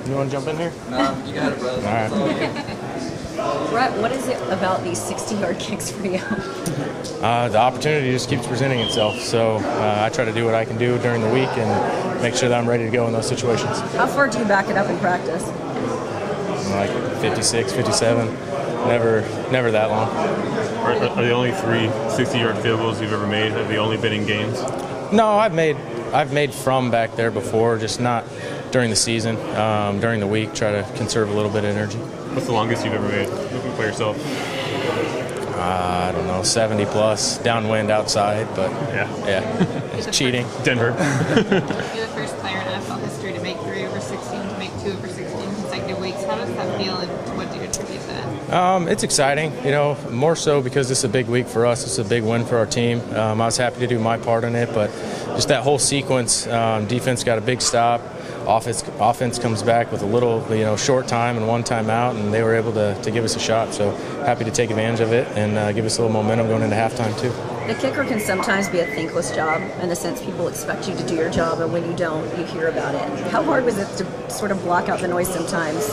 You want to jump in here? No, you got it, brother. All right. Brett, what is it about these 60-yard kicks for you? The opportunity just keeps presenting itself. So I try to do what I can do during the week and make sure that I'm ready to go in those situations. How far do you back it up in practice? Like 56, 57. Never that long. Are the only 3 60-yard field goals you've ever made, have they only been in games? No, I've made from back there before, just not during the season. During the week, try to conserve a little bit of energy. What's the longest you've ever made looking by yourself? I don't know, 70 plus, downwind outside, but yeah, it's cheating. Denver. You're the first player in NFL history to make 3 over 16, to make 2 over 16 consecutive weeks. How does that feel, and what do you attribute to that? It's exciting, more so because it's a big week for us. It's a big win for our team. I was happy to do my part in it, but just that whole sequence, defense got a big stop. Offense comes back with a little, short time and 1 timeout, and they were able to give us a shot. So happy to take advantage of it and give us a little momentum going into halftime too. The kicker can sometimes be a thankless job in the sense people expect you to do your job, and when you don't, you hear about it. How hard was it to sort of block out the noise sometimes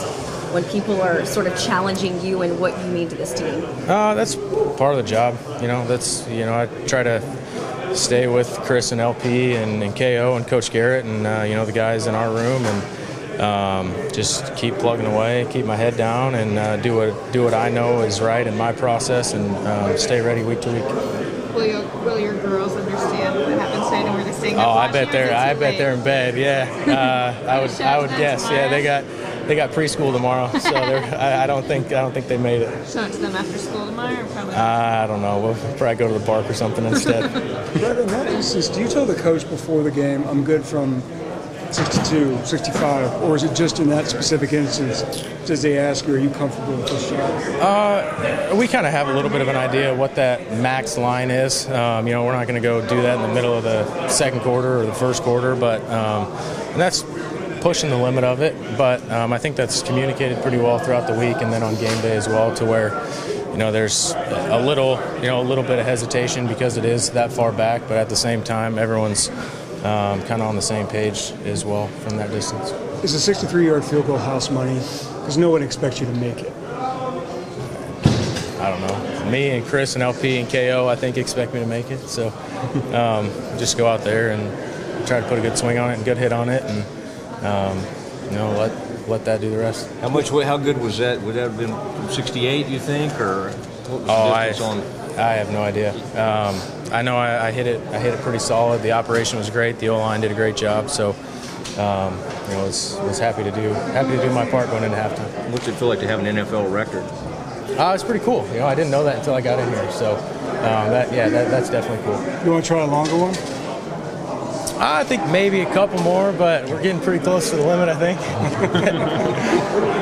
when people are sort of challenging you and what you mean to this team? That's part of the job. I try to stay with Chris and LP and KO and Coach Garrett and the guys in our room, and just keep plugging away, keep my head down, and do what I know is right in my process, and stay ready week to week. Will your girls understand what happens tonight, and were they staying up I bet watching, they're in bed. Yeah, I would guess. Yeah, they got preschool tomorrow, so I don't think they made it. Show it to them after school tomorrow, or probably? I don't know. We'll probably go to the park or something instead. Brett, in that instance, do you tell the coach before the game, I'm good from 62, 65, or is it just in that specific instance, does they ask you, are you comfortable with this shot? We kind of have a little bit of an idea of what that max line is. We're not going to go do that in the middle of the second quarter or the first quarter, but and that's pushing the limit of it. But I think that's communicated pretty well throughout the week and then on game day as well, to where there's a little bit of hesitation because it is that far back, but at the same time, everyone's kind of on the same page as well from that distance. Is a 63-yard field goal house money? Because no one expects you to make it. I don't know. Me and Chris and LP and KO, I think, expect me to make it. So just go out there and try to put a good swing on it and good hit on it, and let that do the rest. How good was that? Would that have been from 68, you think, or what was the distance on? I have no idea. I know I hit it pretty solid. The operation was great. The O-line did a great job. So, was happy to do my part going into halftime. What's it feel like to have an NFL record? It's pretty cool. I didn't know that until I got in here. So, that's definitely cool. You want to try a longer one? I think maybe a couple more, but we're getting pretty close to the limit, I think.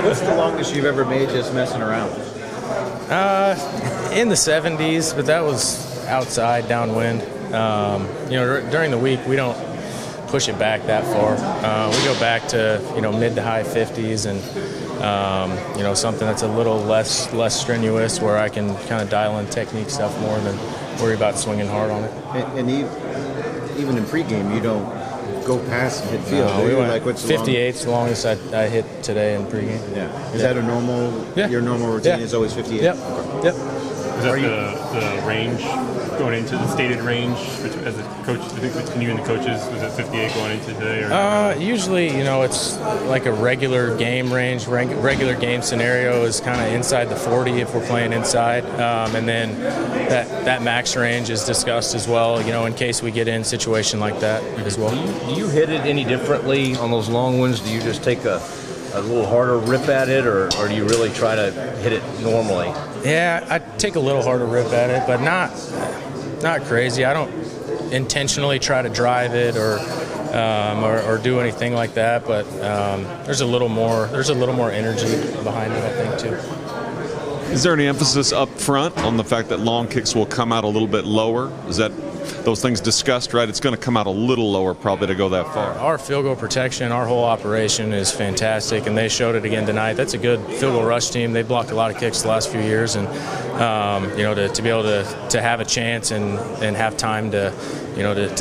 What's the longest you've ever made just messing around? In the 70s, but that was outside, downwind. During the week, we don't push it back that far. We go back to, mid to high 50s and, something that's a little less strenuous, where I can kind of dial in technique stuff more than worry about swinging hard on it. And even in pregame, you don't go past and hit field. No, we went 58's the longest I hit today in pregame. Yeah. Is that a normal? Yeah. Your normal routine Yeah. is always 58. Yep. Yep. Is that the range going into the stated range as a coach between you and the coaches? Was it 58 going into today? Or usually, it's like a regular game range. Regular game scenario is kind of inside the 40 if we're playing inside, and then that max range is discussed as well. In case we get in a situation like that as well. Do you hit it any differently on those long ones? Do you just take a little harder rip at it, or do you really try to hit it normally? Yeah, I take a little harder rip at it, but not crazy. I don't intentionally try to drive it or do anything like that. But there's a little more energy behind it, I think, too. Is there any emphasis up front on the fact that long kicks will come out a little bit lower? Is that those things discussed, right? It's going to come out a little lower probably to go that far. Our field goal protection, our whole operation is fantastic, and they showed it again tonight. That's a good field goal rush team. They blocked a lot of kicks the last few years, and to be able to have a chance and have time to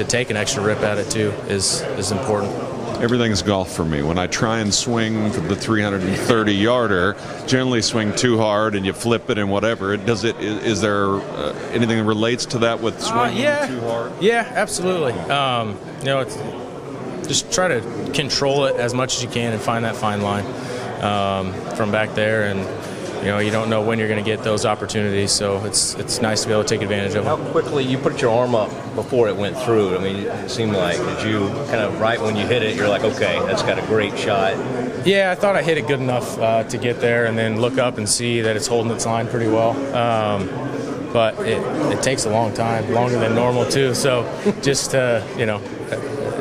take an extra rip at it too is important. everything's golf for me. When I try and swing for the 330-yarder, generally swing too hard and you flip it and whatever. Is there anything that relates to that with swinging too hard? Yeah, absolutely. It's just try to control it as much as you can and find that fine line from back there. And you don't know when you're going to get those opportunities, so it's nice to be able to take advantage of them. How quickly you put your arm up before it went through? I mean, it seemed like, did you kind of right when you hit it, you're like, okay, that's got a great shot? Yeah, I thought I hit it good enough to get there, and then look up and see that it's holding its line pretty well. But it takes a long time, longer than normal too. So just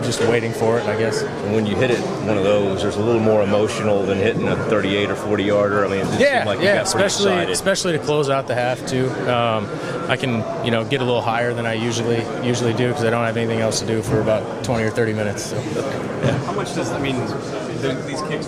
just waiting for it, I guess. And when you hit it, one of those, there's a little more emotional than hitting a 38 or 40 yarder. I mean, it seemed like you got pretty excited. Especially to close out the half too. I can get a little higher than I usually do because I don't have anything else to do for about 20 or 30 minutes. So, yeah. How much does these kicks?